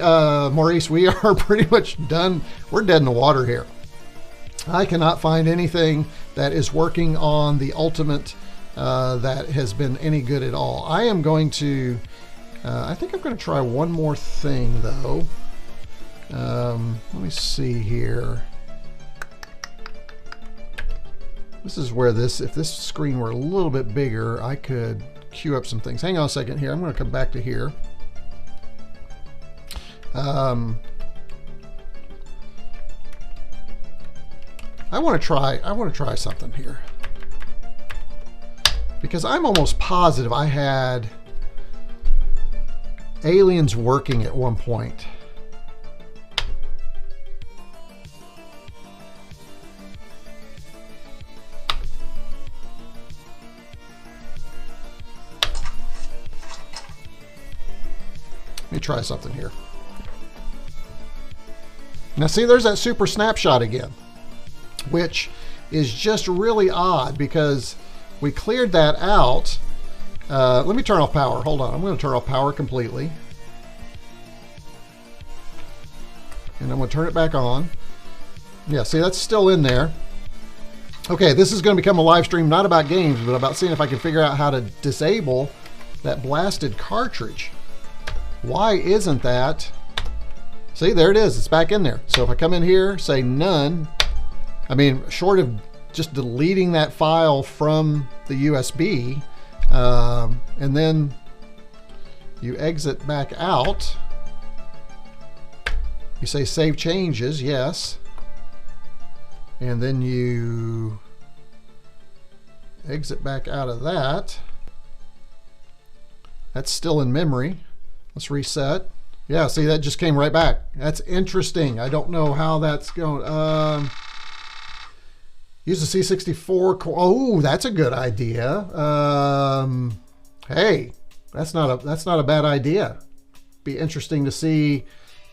Maurice, we are pretty much done. We're dead in the water here. I cannot find anything that is working on the Ultimate that has been any good at all. I am going to, I think I'm going to try one more thing though. Let me see here. This is where if this screen were a little bit bigger, I could queue up some things. Hang on a second here. I'm going to come back to here. I want to try something here because I'm almost positive I had Aliens working at one point. Let me try something here. Now see, there's that super snapshot again, which is just really odd because we cleared that out. Let me turn off power. Hold on. I'm going to turn off power completely. And I'm going to turn it back on. Yeah, see, that's still in there. Okay, this is going to become a live stream, not about games, but about seeing if I can figure out how to disable that blasted cartridge. Why isn't that? See, there it is. It's back in there. So if I come in here, say none, I mean, short of just deleting that file from the USB, and then you exit back out, you say save changes, yes, and then you exit back out of that. That's still in memory. Let's reset. Yeah, see, that just came right back. That's interesting. I don't know how that's going. Use the C64. Oh, that's a good idea. Hey, that's not a bad idea. Be interesting to see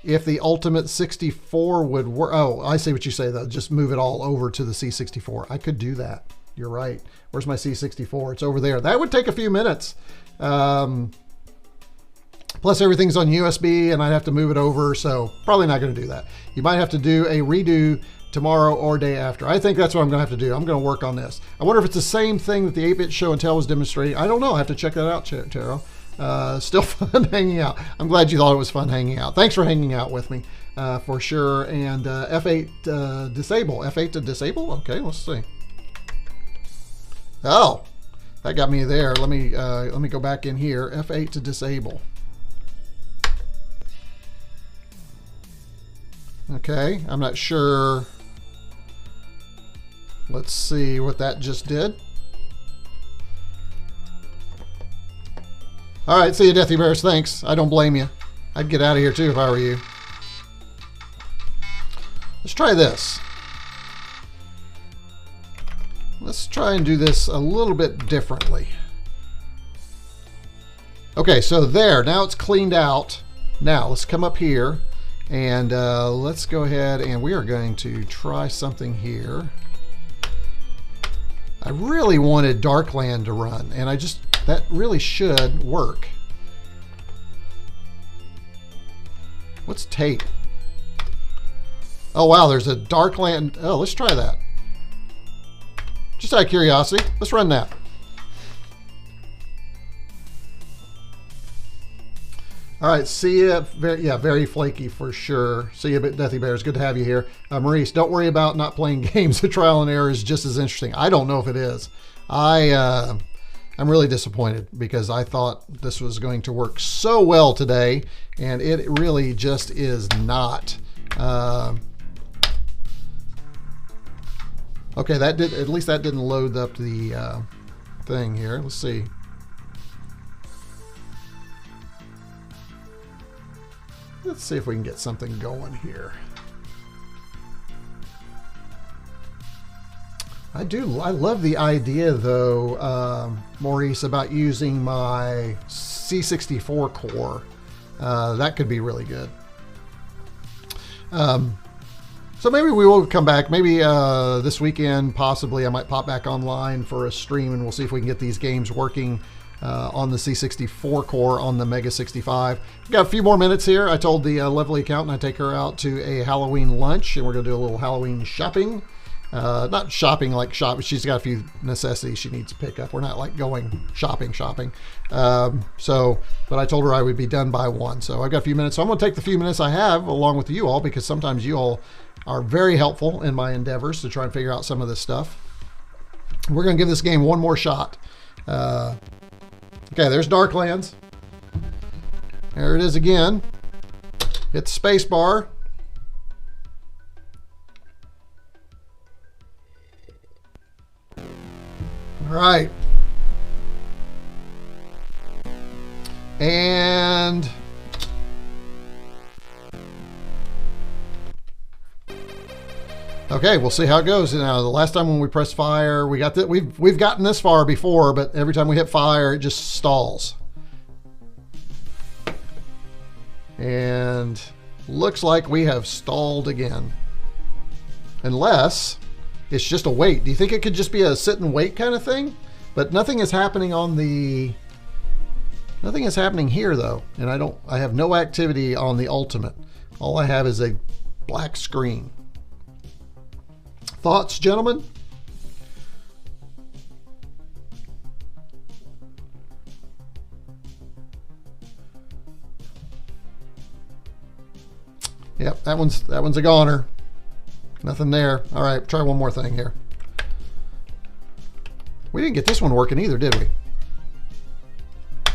if the Ultimate 64 would work. Oh, I see what you say though. Just move it all over to the C64. I could do that. You're right. Where's my C64? It's over there. That would take a few minutes Plus everything's on USB and I'd have to move it over, so probably not going to do that. You might have to do a redo tomorrow or day after. I think that's what I'm going to have to do. I'm going to work on this. I wonder if it's the same thing that the 8-bit show and tell was demonstrating. I don't know. I have to check that out, Taro. Still fun hanging out. I'm glad you thought it was fun hanging out. Thanks for hanging out with me, for sure. And F8 disable. F8 to disable? Okay, let's see. Oh, that got me there. Let me go back in here. F8 to disable. Okay, I'm not sure. Let's see what that just did. All right, see you, Deathy Bears. Thanks. I don't blame you. I'd get out of here too if I were you. Let's try this. Let's try and do this a little bit differently. Okay, so there. Now it's cleaned out. Now let's come up here and let's go ahead and we are going to try something here. I really wanted Darkland to run, and that really should work. What's tape? Oh wow, there's a Darkland. Oh, let's try that. Just out of curiosity, let's run that. All right, see ya. Very flaky for sure. See you, Deathy Bears. Good to have you here. Maurice, don't worry about not playing games. The trial and error is just as interesting. I don't know if it is. I'm really disappointed because I thought this was going to work so well today, and it really just is not. Okay, at least that didn't load up the thing here. Let's see. Let's see if we can get something going here. I love the idea though, Maurice, about using my C64 core. That could be really good. So maybe we will come back. Maybe this weekend, possibly, I might pop back online for a stream and we'll see if we can get these games working on the C64 core on the Mega 65. We've got a few more minutes here. I told the lovely accountant I'd take her out to a Halloween lunch and we're going to do a little Halloween shopping. Not shopping like shop. She's got a few necessities she needs to pick up. We're not like going shopping. But I told her I would be done by 1. So I've got a few minutes. So I'm going to take the few minutes I have along with you all, because sometimes you all are very helpful in my endeavors to try and figure out some of this stuff. We're going to give this game one more shot. Okay, there's Darklands. There it is again. Hit the space bar. All right. And okay, we'll see how it goes. Now, the last time when we pressed fire, we got that. We've gotten this far before, but every time we hit fire, it just stalls. And looks like we have stalled again. Unless it's just a wait. Do you think it could just be a sit and wait kind of thing? But nothing is happening on the... Nothing is happening here though. And I have no activity on the Ultimate. All I have is a black screen. Thoughts, gentlemen? Yep, that one's a goner. Nothing there. All right, try one more thing here. We didn't get this one working either, did we?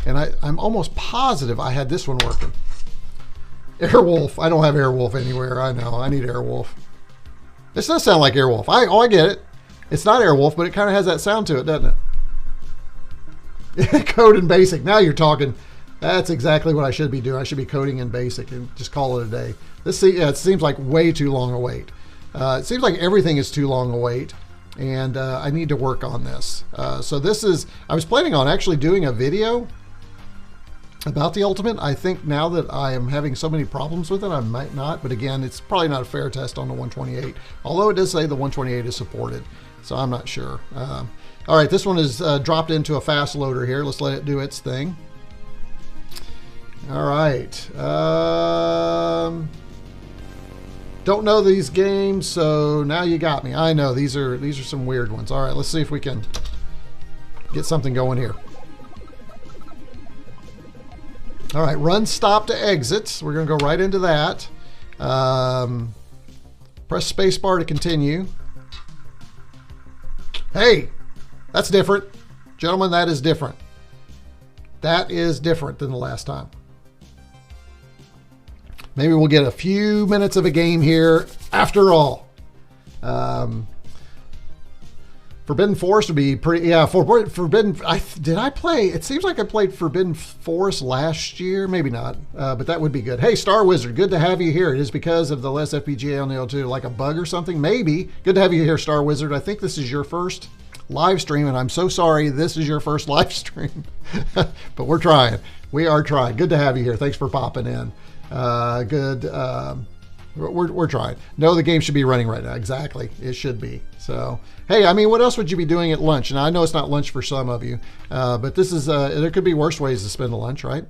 And I'm almost positive I had this one working. Airwolf. I don't have Airwolf anywhere. I know. I need Airwolf. This does sound like Airwolf. I get it. It's not Airwolf, but it kind of has that sound to it, doesn't it? Code in BASIC. Now you're talking. That's exactly what I should be doing. I should be coding in BASIC and just call it a day. It seems like way too long a wait. It seems like everything is too long a wait, and I need to work on this. So this is, I was planning on actually doing a video about the Ultimate. I think now that I am having so many problems with it, I might not, but again, it's probably not a fair test on the 128, although it does say the 128 is supported, so I'm not sure. All right, this one is dropped into a fast loader here. Let's let it do its thing. All right. Don't know these games, so now you got me. I know these are some weird ones. All right, let's see if we can get something going here. All right, run stop to exit. We're going to go right into that. Press spacebar to continue. Hey, that's different. Gentlemen, that is different. That is different than the last time. Maybe we'll get a few minutes of a game here after all. Forbidden Forest would be pretty, yeah, Forbidden, did I play, it seems like I played Forbidden Forest last year, maybe not, but that would be good. Hey, Star Wizard, good to have you here. It is because of the less FPGA on the L2, like a bug or something, maybe. Good to have you here, Star Wizard. I think this is your first live stream, and I'm so sorry this is your first live stream, but we're trying. We are trying. Good to have you here. Thanks for popping in. We're trying. No, the game should be running right now. Exactly. It should be. So, hey, I mean, what else would you be doing at lunch? And I know it's not lunch for some of you, but this is, there could be worse ways to spend a lunch, right?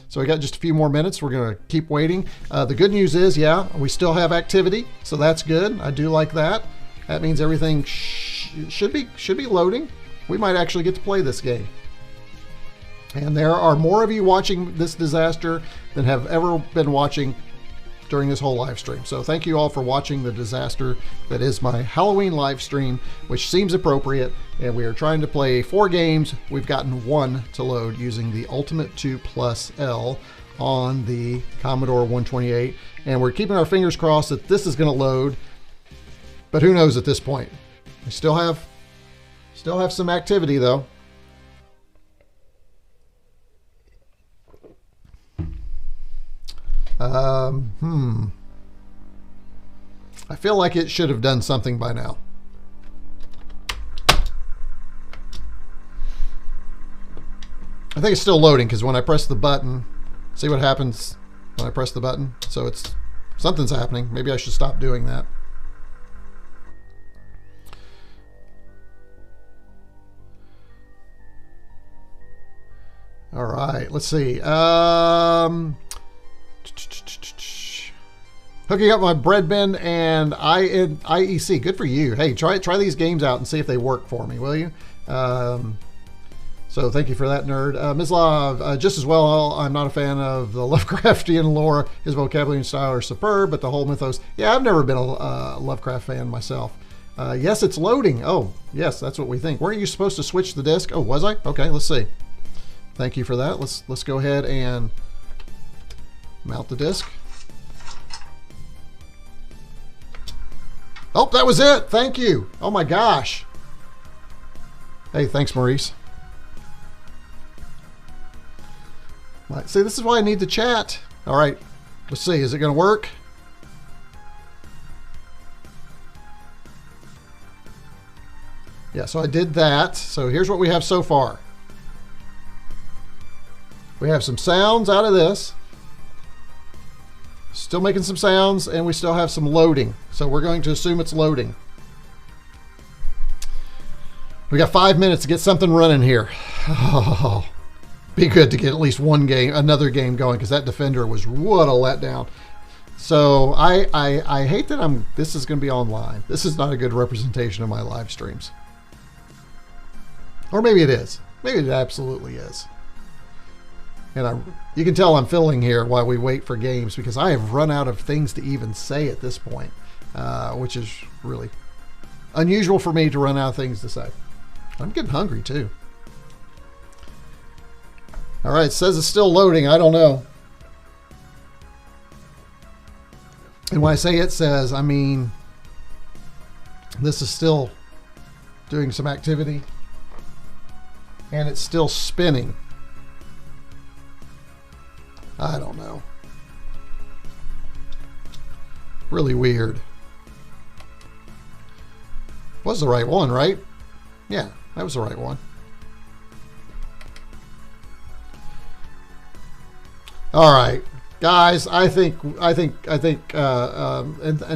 So we got just a few more minutes. We're going to keep waiting. The good news is, yeah, we still have activity. So that's good. I do like that. That means everything should be loading. We might actually get to play this game. And there are more of you watching this disaster than have ever been watching during this whole live stream. So thank you all for watching the disaster that is my Halloween live stream, which seems appropriate. And we are trying to play 4 games. We've gotten 1 to load using the Ultimate ii+l on the Commodore 128. And we're keeping our fingers crossed that this is going to load. But who knows at this point? We still have some activity though. I feel like it should have done something by now. I think it's still loading because when I press the button, see what happens when I press the button? So something's happening. Maybe I should stop doing that. All right, let's see. Hooking up my bread bin and IEC. Good for you. Hey, try these games out and see if they work for me, will you? So thank you for that, nerd. Mislav, just as well, I'm not a fan of the Lovecraftian lore. His vocabulary and style are superb, but the whole mythos, yeah, I've never been a Lovecraft fan myself. Yes, it's loading. Oh, yes, that's what we think. Weren't you supposed to switch the disc? Oh, was I? Okay, let's see. Thank you for that. Let's go ahead and mount the disc. Oh, that was it. Thank you. Oh my gosh. Hey, thanks, Maurice. See, this is why I need the chat. All right, let's see. Is it going to work? Yeah, so I did that. So here's what we have so far. We have some sounds out of this. Still making some sounds, and we still have some loading. So we're going to assume it's loading. We got 5 minutes to get something running here. Oh, be good to get at least another game going, because that Defender was what a letdown. So I hate that this is going to be online. This is not a good representation of my live streams. Or maybe it is. Maybe it absolutely is. And you can tell I'm filling here while we wait for games, because I have run out of things to even say at this point, which is really unusual for me to run out of things to say. I'm getting hungry too. All right, it says it's still loading. I don't know. And when I say it says, I mean, this is still doing some activity, and it's still spinning. I don't know. Really weird. Was the right one, right? Yeah, that was the right one. All right. Guys, I think, and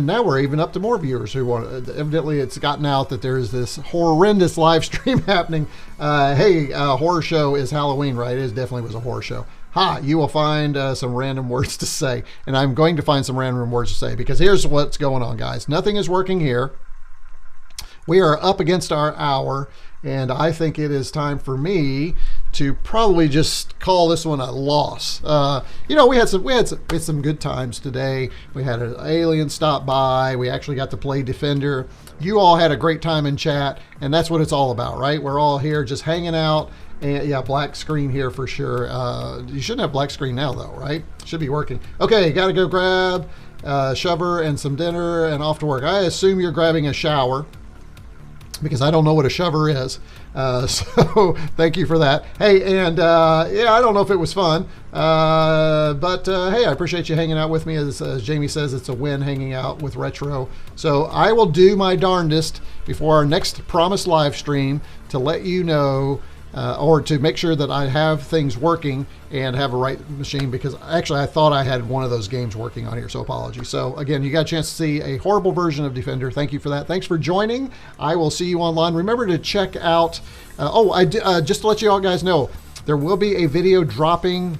now we're even up to more viewers who want. Evidently, it's gotten out that there is this horrendous live stream happening. Hey, horror show is Halloween, right? It definitely was a horror show. Ha! You will find some random words to say, and I'm going to find some random words to say because here's what's going on, guys. Nothing is working here. We are up against our hour, and I think it is time for me to probably just call this one a loss. You know, we had some good times today. We had an alien stop by. We actually got to play Defender. You all had a great time in chat, and that's what it's all about, right? We're all here just hanging out. And yeah, black screen here for sure. You shouldn't have black screen now though, right? Should be working. Okay, got to go grab shover and some dinner and off to work. I assume you're grabbing a shower, because I don't know what a shover is. So thank you for that. Hey, and yeah, I don't know if it was fun, but hey, I appreciate you hanging out with me. As Jamie says, it's a win hanging out with Retro. So I will do my darndest before our next promised live stream to let you know, or to make sure that I have things working and have a right machine, because actually I thought I had one of those games working on here, so apologies. So again, you got a chance to see a horrible version of Defender. Thank you for that. Thanks for joining. I will see you online. Remember to check out, just to let you all guys know, there will be a video dropping.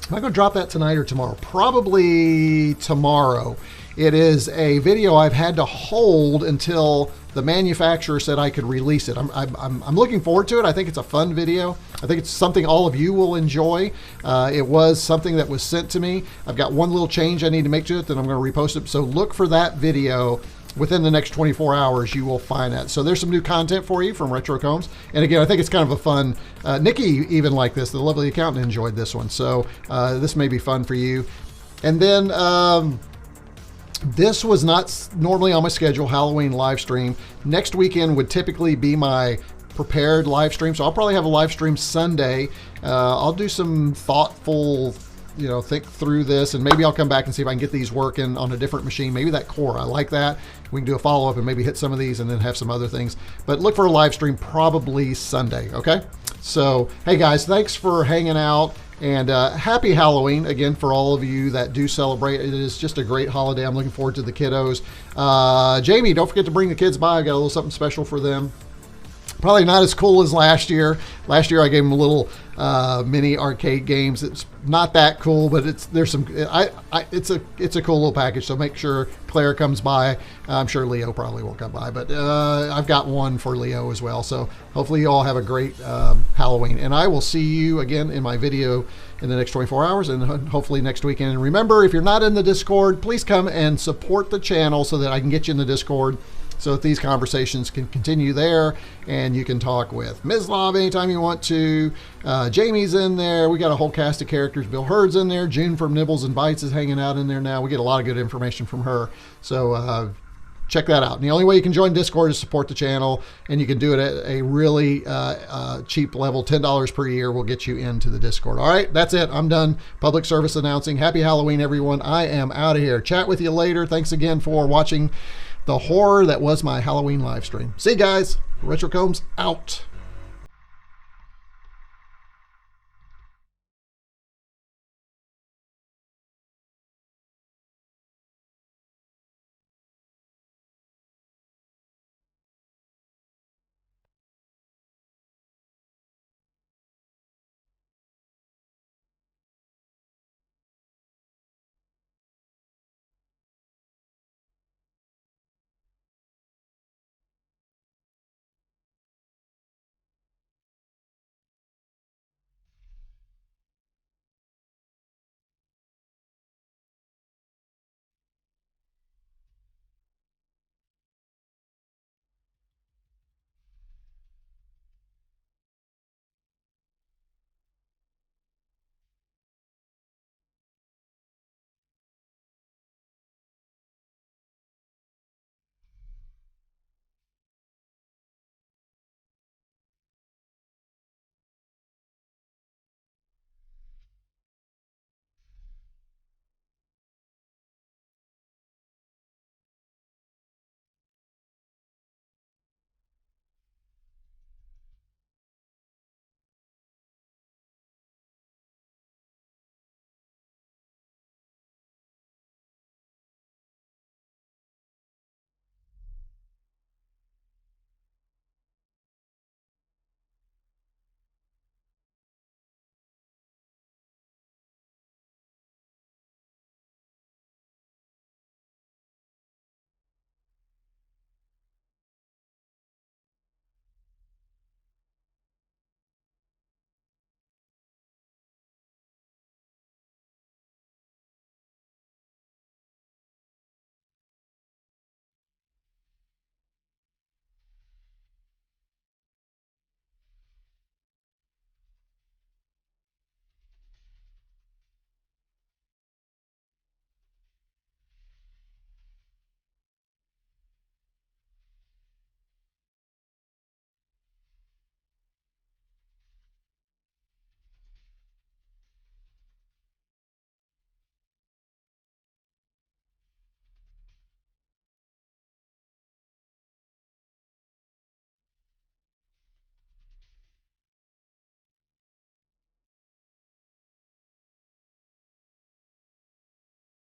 I'm not going to drop that tonight or tomorrow, probably tomorrow. It is a video I've had to hold until the manufacturer said I could release it. I'm looking forward to it. I think it's a fun video. I think it's something all of you will enjoy. It was something that was sent to me. I've got one little change I need to make to it, then I'm going to repost it. So look for that video. Within the next 24 hours, you will find that. So there's some new content for you from retroCombs. And again, I think it's kind of a fun, Nikki even liked this. The lovely accountant enjoyed this one. So this may be fun for you. And then, this was not normally on my schedule, Halloween live stream. Next weekend would typically be my prepared live stream. So I'll probably have a live stream Sunday. I'll do some thoughtful, you know, think through this, and maybe I'll come back and see if I can get these working on a different machine. Maybe that core, I like that. We can do a follow-up and maybe hit some of these and then have some other things. But look for a live stream probably Sunday, okay? So, hey guys, thanks for hanging out. And happy Halloween again for all of you that do celebrate. It is just a great holiday. I'm looking forward to the kiddos. Jamie, don't forget to bring the kids by. I got a little something special for them. Probably not as cool as last year. Last year I gave them a little mini arcade games. It's not that cool, but there's some. It's a cool little package. So make sure Claire comes by. I'm sure Leo probably won't come by, but I've got one for Leo as well. So hopefully you all have a great Halloween, and I will see you again in my video in the next 24 hours, and hopefully next weekend. And remember, if you're not in the Discord, please come and support the channel so that I can get you in the Discord, so that these conversations can continue there, and you can talk with Mislav anytime you want to. Jamie's in there. We got a whole cast of characters. Bill Hurd's in there. June from Nibbles and Bites is hanging out in there now. We get a lot of good information from her. So check that out. And the only way you can join Discord is support the channel, and you can do it at a really cheap level. $10 per year will get you into the Discord. All right, that's it. I'm done public service announcing. Happy Halloween, everyone. I am out of here. Chat with you later. Thanks again for watching the horror that was my Halloween live stream. See you guys. retroCombs out.